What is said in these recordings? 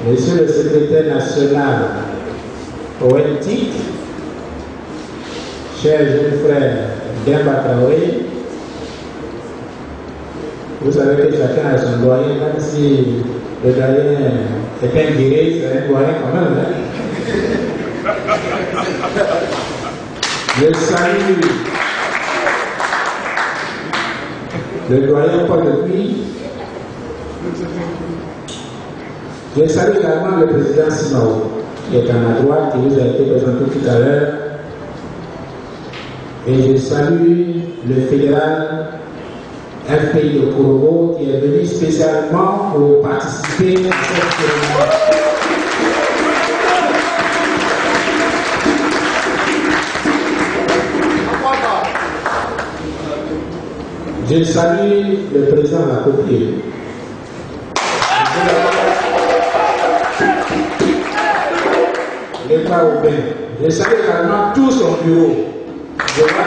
Monsieur le secrétaire national ONTIC, cher jeune frère Demba Traoré, vous savez que chacun a son doyen, même si le doyen est un guéri, c'est un doyen quand même. Hein? Je salue le doyen Paul Depuis. Je salue également le président Simao, qui est à ma droite, qui vous a été présenté tout à l'heure. Et je salue le fédéral FPI de Korobo, qui est venu spécialement pour participer à cette cérémonie. Je salue le président de la Copier. L'État Aubin. Je salue également tout son bureau. Je vois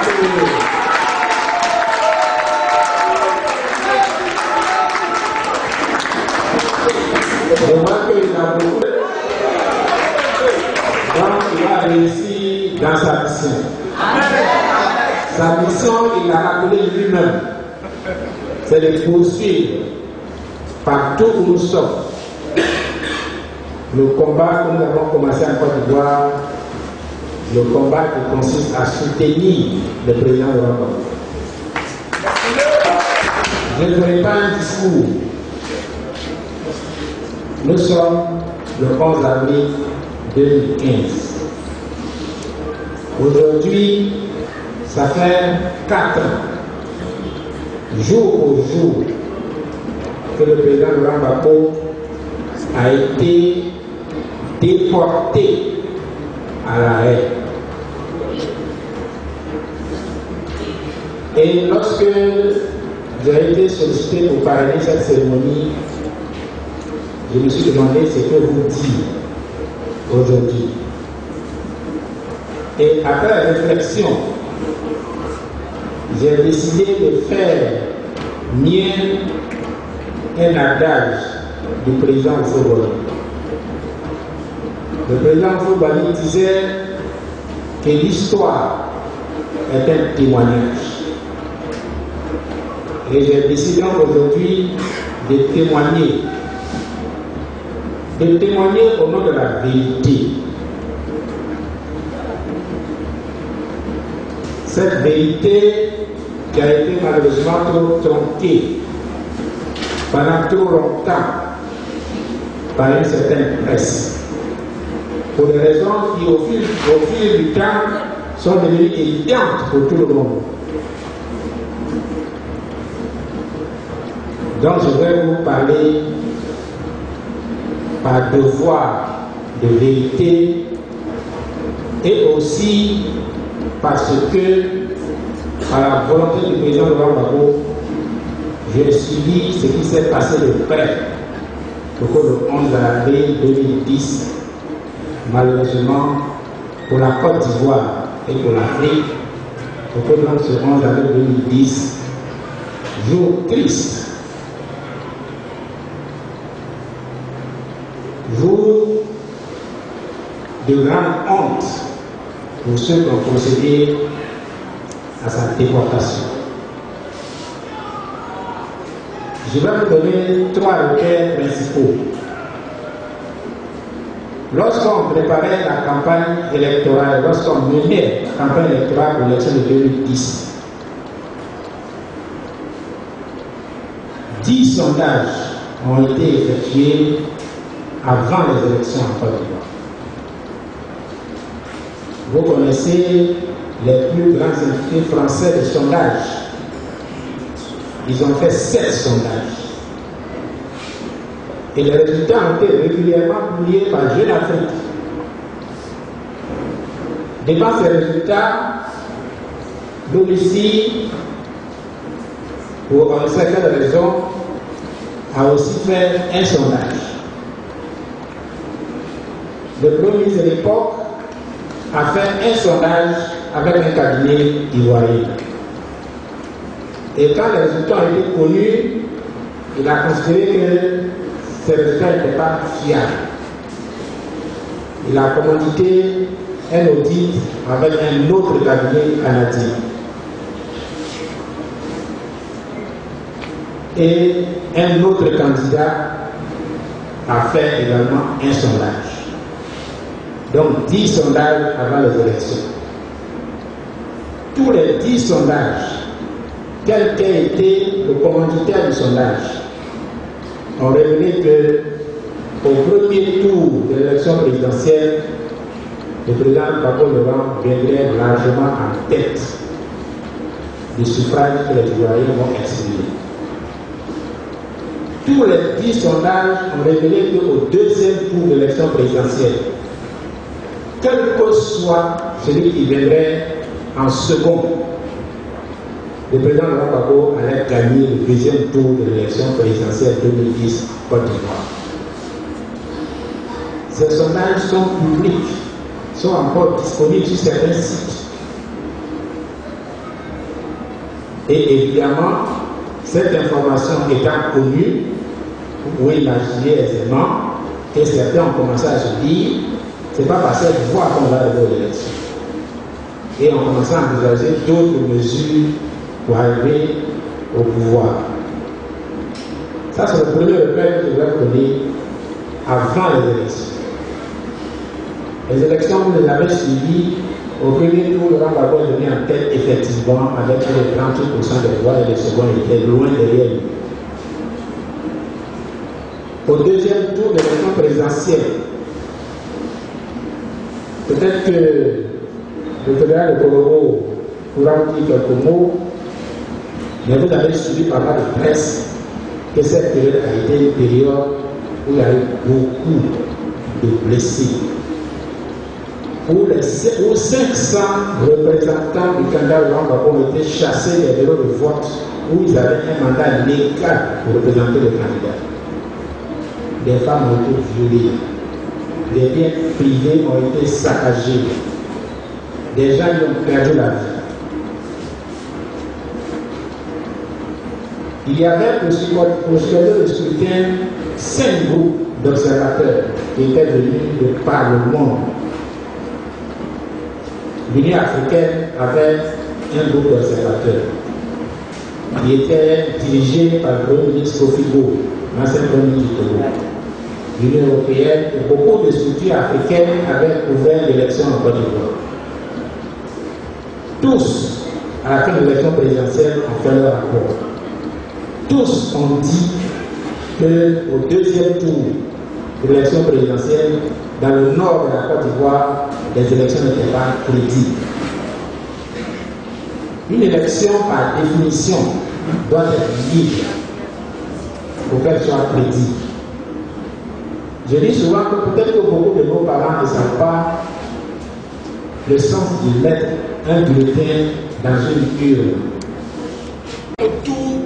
qu'il a beaucoup. Donc il a réussi dans sa mission. Sa mission, il l'a rappelé lui-même. C'est de poursuivre partout où nous sommes le combat que nous avons commencé en Côte d'Ivoire, le combat qui consiste à soutenir le président de l'Europe. Je ne ferai pas un discours. Nous sommes le 11 avril 2015. Aujourd'hui, ça fait 4 ans, jour pour jour, que le président Laurent Gbagbo a été déporté à La Haye. Et lorsque j'ai été sollicité pour parrainer cette cérémonie, je me suis demandé ce que vous dites aujourd'hui. Et après la réflexion, j'ai décidé de faire mien un adage du président Oufo-Boigny. Le président Oufo-Boigny disait que l'histoire est un témoignage. Et j'ai décidé aujourd'hui de témoigner au nom de la vérité. Cette vérité qui a été malheureusement trop tronquée pendant trop longtemps par une certaine presse, pour des raisons qui au fil du temps sont devenues évidentes pour tout le monde. Donc je vais vous parler par devoir de vérité et aussi parce que par la volonté du président Laurent Gbagbo, j'ai suivi ce qui s'est passé de près pour que le 11 avril 2010, malheureusement pour la Côte d'Ivoire et pour l'Afrique, pour que donc ce 11 avril 2010, jour triste, jour de grande honte pour ceux qui ont procédé à sa déportation. Je vais vous donner 3 repères principaux. Lorsqu'on préparait la campagne électorale, lorsqu'on menait la campagne électorale pour l'élection de 2010, 10 sondages ont été effectués avant les élections en Côte d'Ivoire. Vous connaissez les plus grands instituts français de sondage. Ils ont fait 7 sondages. Et les résultats ont été régulièrement publiés par Jeune Afrique. Devant ces résultats, l'ONUCI, pour une certaine raison, a aussi fait un sondage. Le Premier ministre de l'époque a fait un sondage avec un cabinet ivoirien. Et quand les résultats ont été connus, il a considéré que ces résultats n'étaient pas fiables. Il a commandité un audit avec un autre cabinet canadien. Et un autre candidat a fait également un sondage. Donc 10 sondages avant les élections. Tous les 10 sondages, quel qu'ait été le commanditaire du sondage, ont révélé que au premier tour de l'élection présidentielle, le président Gbagbo Laurent viendrait largement en tête du suffrage que les citoyens vont exprimer. Tous les 10 sondages ont révélé qu'au deuxième tour de l'élection présidentielle, quel que soit celui qui viendrait en second, le président Laurent Gbagbo allait gagner le deuxième tour de l'élection présidentielle 2010 en Côte d'Ivoire. Ces sondages sont publics, sont encore disponibles sur certains sites. Et évidemment, cette information étant connue, vous pouvez imaginer aisément que certains ont commencé à se dire c'est pas par cette voie qu'on va aller aux élections. Et on commence à envisager d'autres mesures pour arriver au pouvoir. Ça, c'est le premier repère que je vais donner avant les élections. Les élections, vous les avez suivies. Au premier tour, Laurent Gbagbo est venu en tête effectivement avec les 38% des voix et le second était loin derrière lui. Au deuxième tour de l'élection présidentielle, peut-être que le fédéral de Colombo pourra vous dire quelques mots, mais vous avez suivi par mal de presse que cette période a été une période où il y a eu beaucoup de blessés. Où 500 représentants du candidat Laurent Gbagbo ont été chassés des bureaux de vote où ils avaient un mandat légal pour représenter le candidat. Des femmes ont été violées, des biens privés ont été saccagés, des gens y ont perdu la vie. Il y avait pour ce scrutin 5 groupes d'observateurs qui étaient venus de par le monde. L'Union africaine avait un groupe d'observateurs qui était dirigé par le Premier ministre Kofi Bo, l'ancien Premier ministre du Togo. L'Union européenne et beaucoup de structures africaines avaient ouvert l'élection en Côte d'Ivoire. Tous, à la fin de l'élection présidentielle, ont fait leur rapport. Tous ont dit qu'au deuxième tour de l'élection présidentielle, dans le nord de la Côte d'Ivoire, les élections n'étaient pas crédibles. Une élection, par définition, doit être libre pour qu'elle soit crédible. Je dis souvent que peut-être que beaucoup de nos parents ne savent pas le sens de mettre un bulletin dans une urne. Tous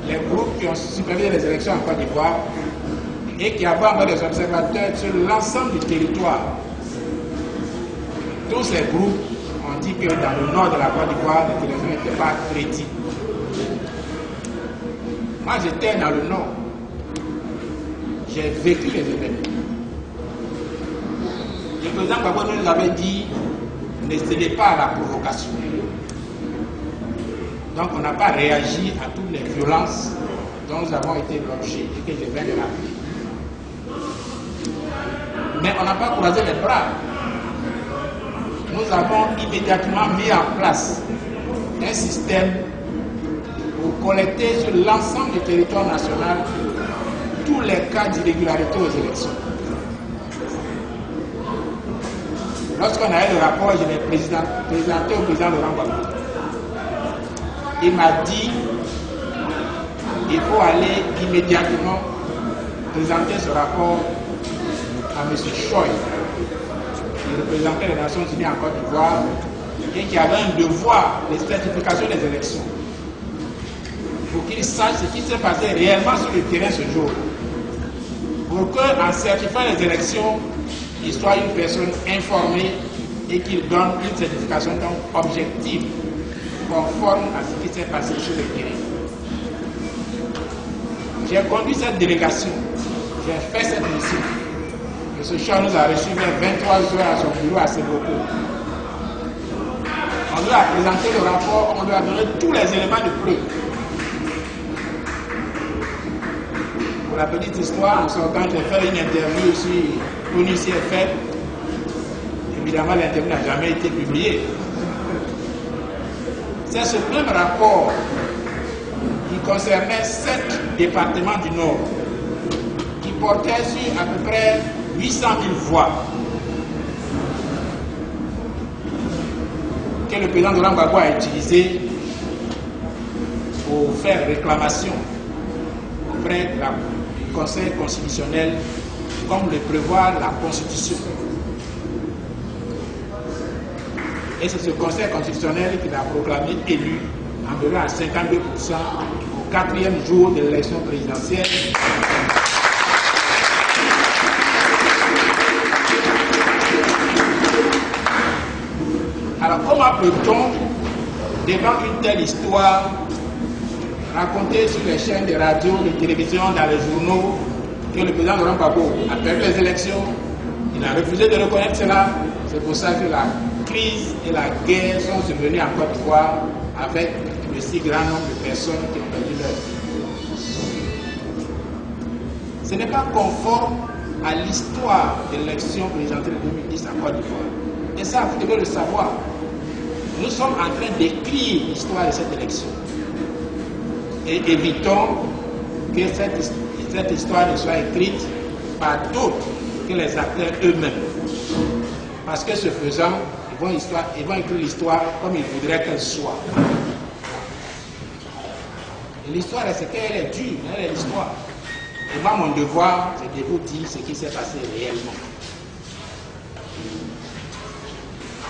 les groupes qui ont supervisé les élections en Côte d'Ivoire et qui avaient encore des observateurs sur l'ensemble du territoire, tous ces groupes ont dit que dans le nord de la Côte d'Ivoire, les élections n'étaient pas crédibles. Moi, j'étais dans le nord. J'ai vécu les événements. Le président Gbagbo nous avait dit ne cédez pas à la provocation. Donc on n'a pas réagi à toutes les violences dont nous avons été l'objet et que je viens de rappeler. Mais on n'a pas croisé les bras. Nous avons immédiatement mis en place un système pour collecter sur l'ensemble du territoire national tous les cas d'irrégularité aux élections. Lorsqu'on a eu le rapport, je l'ai présenté au président Laurent Gbagbo. Il m'a dit qu'il faut aller immédiatement présenter ce rapport à M. Choi, qui représentait les Nations Unies en Côte d'Ivoire et qui avait un devoir de certification des élections. Pour qu'il sache ce qui s'est passé réellement sur le terrain ce jour. Pour qu'en certifiant les élections, il soit une personne informée et qu'il donne une certification donc objective, conforme à ce qui s'est passé sur le terrain. J'ai conduit cette délégation, j'ai fait cette mission. M. Shaw nous a reçus vers 23 heures à son bureau à Séboko. On lui a présenté le rapport, on lui a donné tous les éléments de preuve. Pour la petite histoire, en sortant, j'ai fait une interview sur l'UNICEF. Évidemment, l'interview n'a jamais été publiée. C'est ce même rapport qui concernait 7 départements du Nord, qui portait sur à peu près 800 000 voix, que le président Laurent Gbagbo a utilisé pour faire réclamation auprès du Conseil constitutionnel, comme le prévoit la Constitution. Et c'est ce Conseil constitutionnel qui l'a proclamé élu environ à 52% au 4e jour de l'élection présidentielle. Alors comment peut-on, devant une telle histoire, raconter sur les chaînes de radio, de télévision, dans les journaux, que le président Laurent Gbagbo a perdu les élections? Il a refusé de reconnaître cela. C'est pour ça que la crise et la guerre sont survenues en Côte d'Ivoire avec le si grand nombre de personnes qui ont perdu leur vie. Ce n'est pas conforme à l'histoire de l'élection présidentielle de 2010 en Côte d'Ivoire. Et ça, vous devez le savoir. Nous sommes en train d'écrire l'histoire de cette élection. Et évitons que cette histoire ne soit écrite par d'autres que les acteurs eux-mêmes. Parce que ce faisant, ils vont écrire l'histoire comme ils voudraient qu'elle soit. Et l'histoire, c'est qu'elle est dure, elle est l'histoire. Et moi, mon devoir, c'est de vous dire ce qui s'est passé réellement.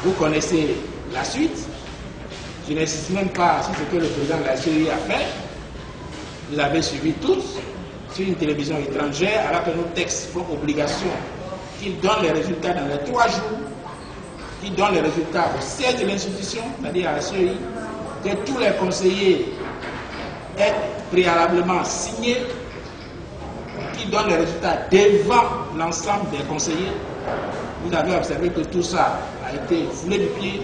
Vous connaissez la suite. Je n'insiste même pas sur ce que le président de la CEI a fait. Vous avez suivi tous sur une télévision étrangère, alors que nos textes font obligation qu'ils donnent les résultats dans les 3 jours, qu'ils donnent les résultats au siège de l'institution, c'est-à-dire à la CEI, que tous les conseillers aient préalablement signé, qu'ils donnent les résultats devant l'ensemble des conseillers. Vous avez observé que tout ça a été foulé du pied,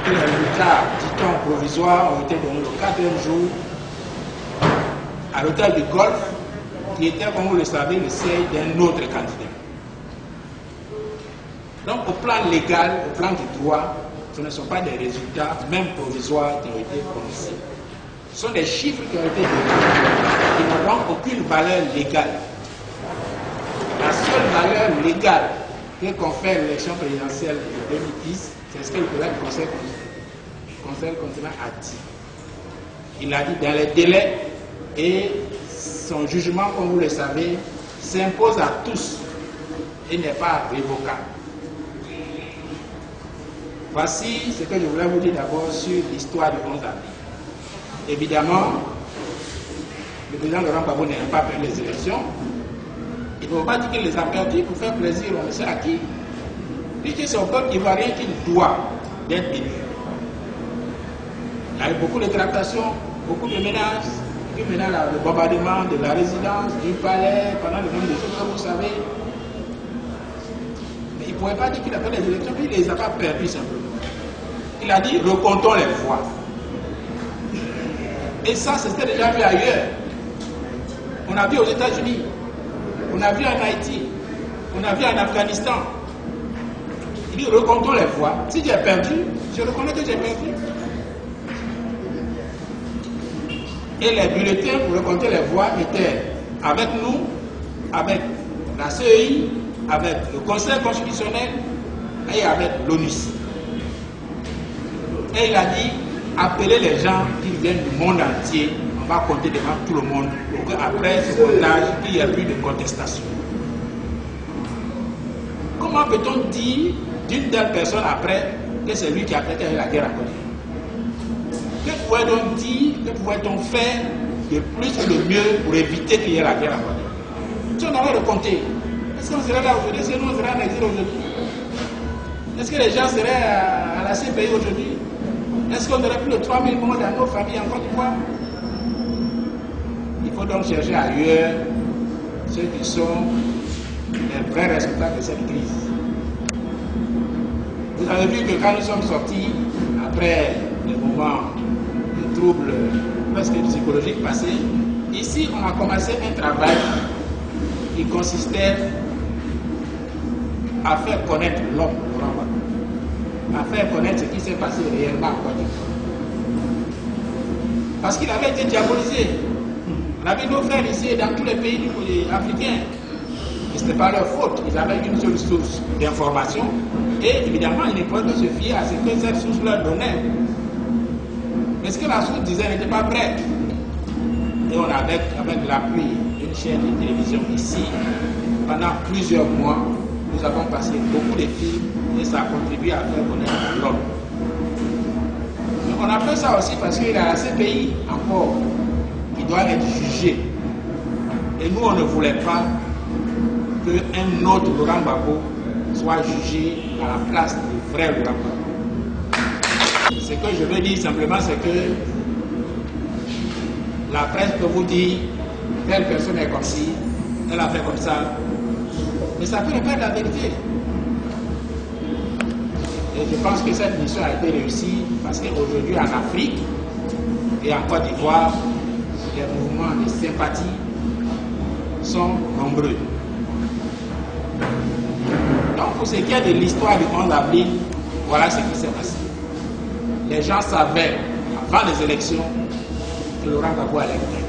que les résultats, dit-on, provisoires ont été donnés le 4e jour à l'hôtel du Golfe, qui était, comme vous le savez, le siège d'un autre candidat. Donc, au plan légal, au plan du droit, ce ne sont pas des résultats, même provisoires, qui ont été prononcés. Ce sont des chiffres qui ont été donnés, qui n'ont donc aucune valeur légale. La seule valeur légale que confère l'élection présidentielle de 2010, c'est ce que le président du Conseil constitutionnel a dit. Il a dit dans les délais, et son jugement, comme vous le savez, s'impose à tous et n'est pas révocable. Voici ce que je voulais vous dire d'abord sur l'histoire du 11 avril. Évidemment, le président Laurent Gbagbo n'a pas perdu les élections. Il ne faut pas dire qu'il les a perdues pour faire plaisir, on ne sait à qui. Puisque c'est au peuple ivoirien qu'il doit d'être élu. Il y a eu beaucoup de tractations, beaucoup de menaces. Puis maintenant, le bombardement de la résidence, du palais, pendant le nombre de jours que vous savez. Mais il ne pouvait pas dire qu'il a fait les élections, puis il ne les a pas perdues simplement. Il a dit, recomptons les voix. Et ça, c'était déjà vu ailleurs. On a vu aux États-Unis, on a vu en Haïti, on a vu en Afghanistan. Il dit, recomptons les voix. Si j'ai perdu, je reconnais que j'ai perdu. Et les bulletins pour recompter les voix étaient avec nous, avec la CEI, avec le Conseil constitutionnel et avec l'ONUS. Et il a dit, appelez les gens qui viennent du monde entier, on va compter devant tout le monde, pour qu'après ce comptage, il n'y ait plus de contestation. Comment peut-on dire d'une telle personne après que c'est lui qui a fait la guerre à Côte d'Ivoire? Que pouvait-on dire, que pouvait-on faire de plus et de mieux pour éviter qu'il y ait la guerre à Côte d'Ivoire? Si on avait recompté, est-ce qu'on serait là aujourd'hui? Est-ce qu'on serait en exil aujourd'hui? Est-ce que les gens seraient à la CPI aujourd'hui? Est-ce qu'on aurait plus de 3000 morts dans nos familles en Côte d'Ivoire? Il faut donc chercher ailleurs ceux qui sont les vrais résultats de cette crise. Vous avez vu que quand nous sommes sortis, après les moments de troubles presque psychologiques passés, ici on a commencé un travail qui consistait à faire connaître l'homme, à faire connaître ce qui s'est passé réellement en Côte d'Ivoire. Parce qu'il avait été diabolisé. On avait nos frères ici et dans tous les pays africains. Et ce n'était pas leur faute. Ils avaient une seule source d'information. Et évidemment, ils ne pouvaient que se fier à ce que cette source leur donnait. Mais ce que la source disait n'était pas vrai. Et on avait, avec l'appui d'une chaîne de télévision ici, pendant plusieurs mois, nous avons passé beaucoup de films et ça a contribué à faire connaître l'homme. On a fait ça aussi parce qu'il y a ces pays encore qui doivent être jugés. Et nous, on ne voulait pas qu'un autre Laurent Gbagbo soit jugé à la place du vrai Laurent Gbagbo. Ce que je veux dire simplement, c'est que la presse peut vous dire telle personne est comme ci, elle a fait comme ça, mais ça peut ne pas être la vérité. Et je pense que cette mission a été réussie parce qu'aujourd'hui en Afrique et en Côte d'Ivoire, les mouvements de sympathie sont nombreux. Donc pour ce qui est de l'histoire du 11 avril, voilà ce qui s'est passé. Les gens savaient avant les élections que Laurent Gbagbo allait gagner.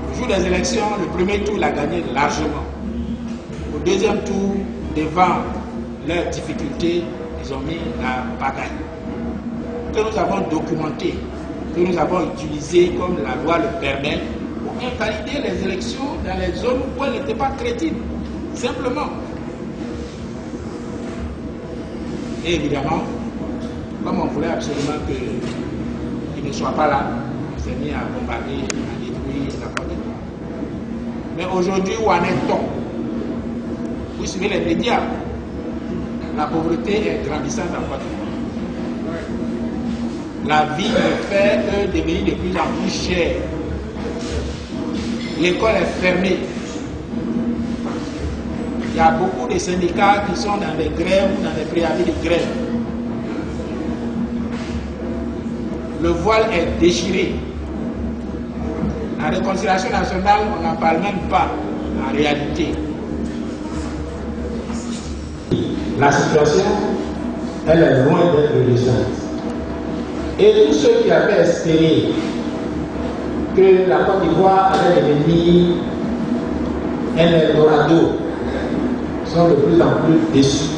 Le jour des élections, le premier tour, il a gagné largement. Au deuxième tour, devant leurs difficultés, ils ont mis la bagaille. Que nous avons documenté, que nous avons utilisé comme la loi le permet pour invalider les élections dans les zones où elles n'étaient pas crédibles. Simplement. Et évidemment, comme on voulait absolument qu'il ne soit pas là, on s'est mis à bombarder, à détruire la Côte d'Ivoire. Mais aujourd'hui, où en est-on? Vous suivez les médias. La pauvreté est grandissante en Côte d'Ivoire. La vie ne fait que devenir de plus en plus chère. L'école est fermée. Il y a beaucoup de syndicats qui sont dans des grèves ou dans des préavis de grève. Le voile est déchiré. La réconciliation nationale, on n'en parle même pas en réalité. La situation, elle est loin d'être récente. Et tous ceux qui avaient espéré que la Côte d'Ivoire allait devenir un Eldorado sont de plus en plus déçus,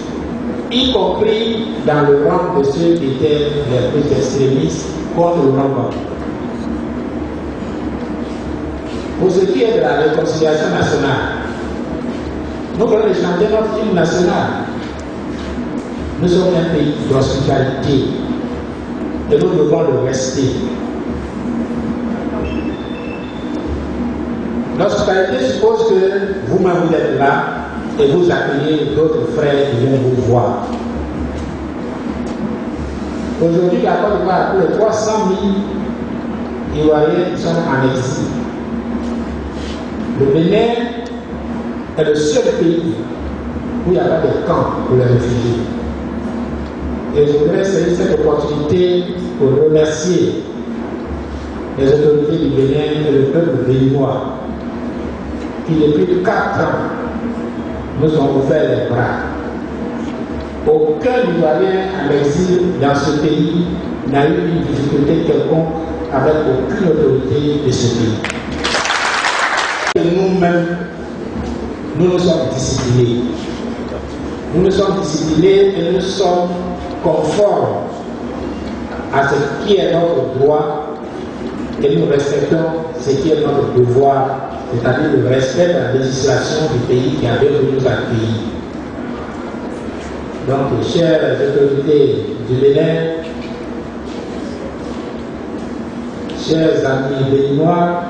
y compris dans le rang de ceux qui étaient les plus extrémistes contre le Rwanda. Pour ce qui est de la réconciliation nationale, nous voulons chanter notre hymne national. Nous sommes un pays d'hospitalité et nous devons le rester. L'hospitalité suppose que vous-même vous êtes là et vous accueillez d'autres frères qui viennent vous voir. Aujourd'hui, la Côte d'Ivoire a plus de 300 000 Ivoiriens qui sont en exil. Le Bénin est le seul pays où il n'y a pas de camp pour les réfugiés. Et je voudrais saisir cette opportunité pour remercier les autorités du Bénin et le peuple béninois qui depuis 4 ans nous ont ouvert les bras. Aucun Ivoirien en exil dans ce pays n'a eu une difficulté quelconque avec aucune autorité de ce pays. Nous-mêmes, nous nous sommes disciplinés. Nous nous sommes disciplinés et nous sommes conformes à ce qui est notre droit et nous respectons ce qui est notre devoir, c'est-à-dire le respect de la législation du pays qui avait voulu nous accueillir. Donc, chères autorités du Bénin, chers amis béninois,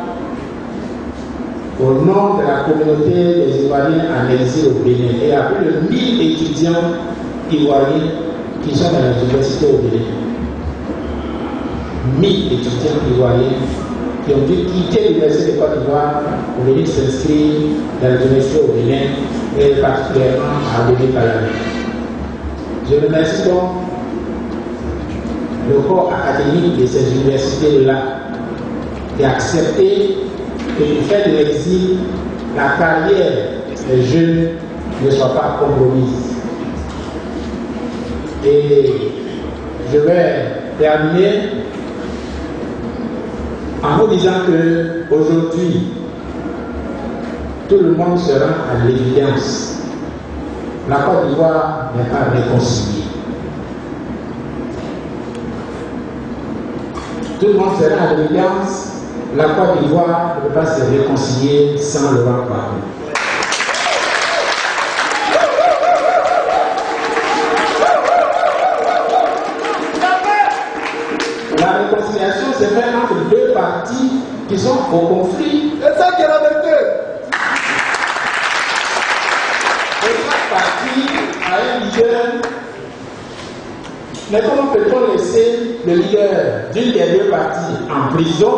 au nom de la communauté des Ivoiriens en exil au Bénin, il y a plus de 1000 étudiants ivoiriens qui sont dans les universités au Bénin. 1000 étudiants ivoiriens qui ont dû quitter l'Université de Côte d'Ivoire pour venir s'inscrire dans l'université au Bénin et particulièrement à Bénin-Palamé. Je remercie donc le corps académique de ces universités-là qui a accepté que du fait de l'exil, la carrière des jeunes ne soit pas compromise. Et je vais terminer en vous disant que aujourd'hui, tout le monde se rend à l'évidence. La Côte d'Ivoire n'est pas réconciliée. Tout le monde se rend à l'évidence. La Côte d'Ivoire ne peut pas se réconcilier sans Laurent Gbagbo. La réconciliation se fait entre deux partis qui sont au conflit. C'est ça qui est la vérité. Et chaque parti a un leader. Mais comment peut-on laisser le leader d'une des deux parties en prison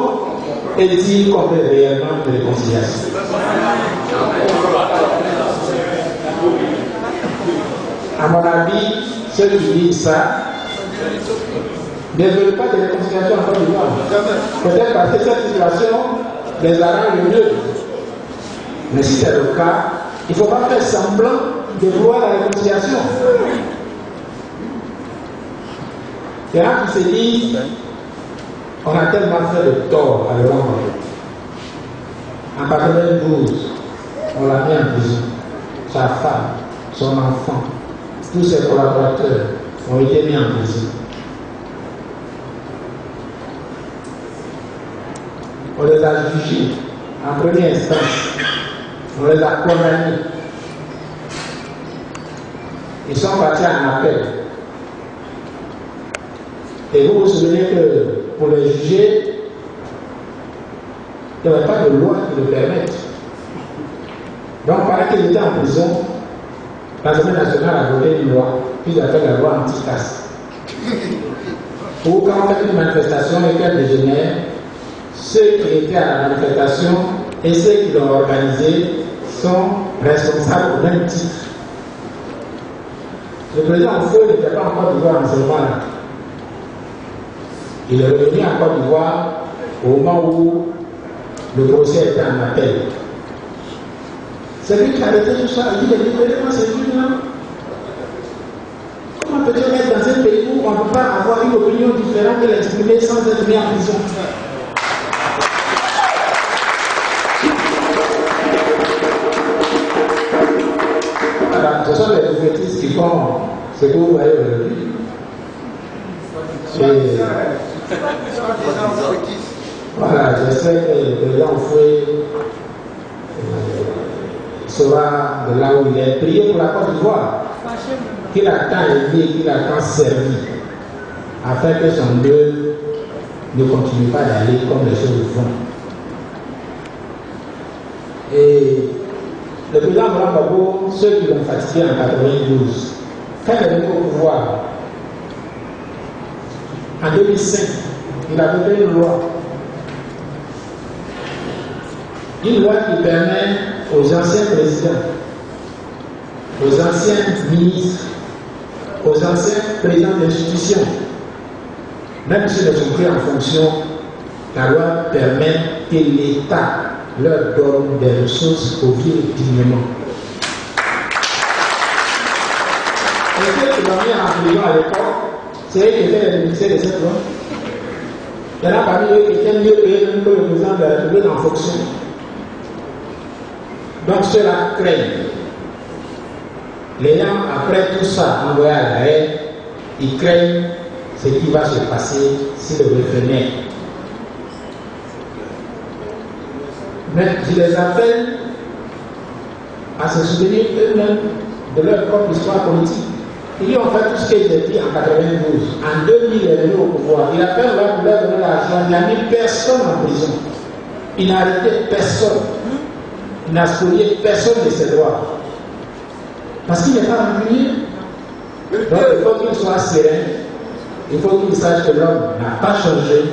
et dire qu'on veut réellement de réconciliation? À mon avis, ceux qui disent ça ne veulent pas de réconciliation en Côte d'Ivoire. Peut-être parce que cette situation les arrange mieux. Mais si c'est le cas, il ne faut pas faire semblant de vouloir la réconciliation. Il y en a qui se disent on a tellement fait de tort à Laurent Gbagbo. En 92, on l'a mis en prison. Sa femme, son enfant, tous ses collaborateurs ont été mis en prison. On les a jugés en première instance. On les a condamnés. Ils sont partis en appel. Et vous vous souvenez que pour les juger, il n'y avait pas de loi qui le permette. Donc, pendant qu'il était en prison, l'Assemblée nationale a voté une loi, puis a fait la loi anti-casse. Ou quand on fait une manifestation et qu'elle dégénère, ceux qui étaient à la manifestation et ceux qui l'ont organisée sont responsables au même titre. Le président Feu n'était pas en Côte d'Ivoire en ce moment-là. Il est revenu en Côte d'Ivoire au moment où le procès était en appel. C'est lui qui a arrêté tout ça. Il dit, libérez-moi ces gens-là. Comment peut-on être dans un pays où on ne peut pas avoir une opinion différente et l'exprimer sans être mis en prison? Voilà, ce sont les prophétistes qui font ce que vous voyez aujourd'hui. Voilà, je sais que le président Foué sera de là où il est. Prié pour la Côte d'Ivoire, qu'il a tant aidé, qu'il a tant servi, afin que son Dieu ne continue pas d'aller comme les choses vont. Et le président Laurent Gbagbo, ceux qui l'ont fatigué en 92, quand il est venu au pouvoir, en 2005, il a voté une loi. Une loi qui permet aux anciens présidents, aux anciens ministres, aux anciens présidents d'institutions, même s'ils ne sont plus en fonction, la loi permet que l'État leur donne des ressources pour vivre dignement. Et ceux qui l'ont mis en prison à l'époque, c'est eux qui étaient les bénéficiaires de cette loi. Il y en a parmi eux qui étaient mieux payés même que le président de la République en fonction. Donc cela craignent. Les gens, après tout ça, envoyés à la haine, ils craignent ce qui va se passer si le revenait. Mais je les appelle à se souvenir eux-mêmes de leur propre histoire politique. Ils ont fait tout ce qu'ils ont dit en 92. En 2000, il est venu au pouvoir. Il a fait leur pour leur donner l'argent. Il n'a mis personne en prison. Il n'a arrêté personne. Il n'a spolié personne de ses droits. Parce qu'il n'est pas rancunier. Donc il faut qu'il soit serein. Il faut qu'il sache que l'homme n'a pas changé.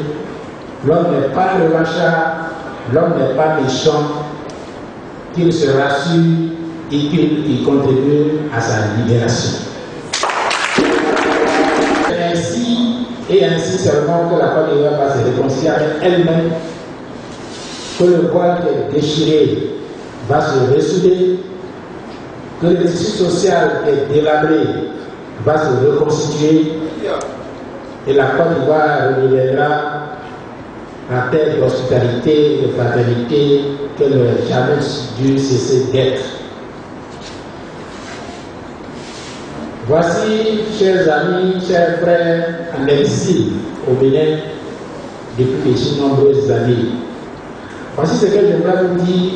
L'homme n'est pas revanchard, l'homme n'est pas méchant, qu'il se rassure et qu'il contribue à sa libération. Ainsi seulement que la Côte d'Ivoire va se réconcilier avec elle-même, que le voile qui est déchiré va se ressouder, que le tissu social qui est délabré va se reconstituer et la Côte d'Ivoire redeviendra la terre d'hospitalité et de fraternité qu'elle n'aurait jamais dû cesser d'être. Voici, chers amis, chers frères en exil au Bénin depuis de si nombreuses années. Voici ce que j'aimerais vous dire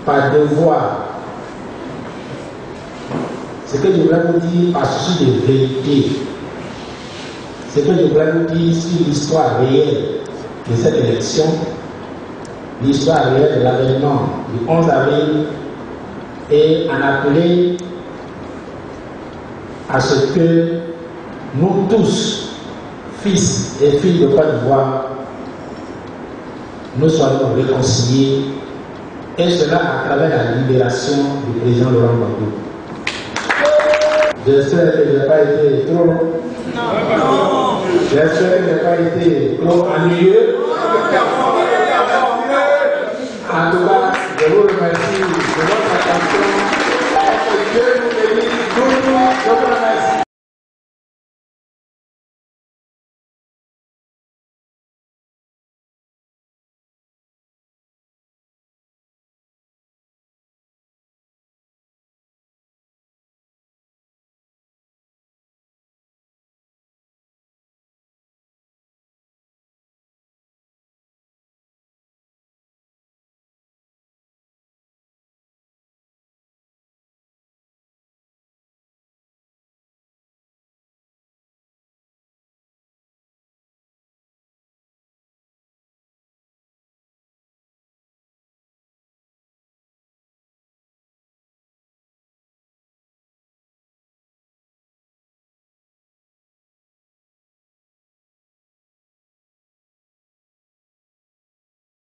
par devoir, ce que j'aimerais vous dire par souci de vérité, ce que j'aimerais vous dire sur l'histoire réelle de cette élection, l'histoire réelle de l'avènement du 11 avril et en appeler à ce que nous tous, fils et filles de Côte d'Ivoire, nous soyons réconciliés, et cela à travers la libération du président Laurent Gbagbo. J'espère que je n'ai pas été trop long. Non. J'espère que je n'ai pas été trop ennuyeux. En tout cas, je vous remercie de votre attention. Que Dieu nous bénisse.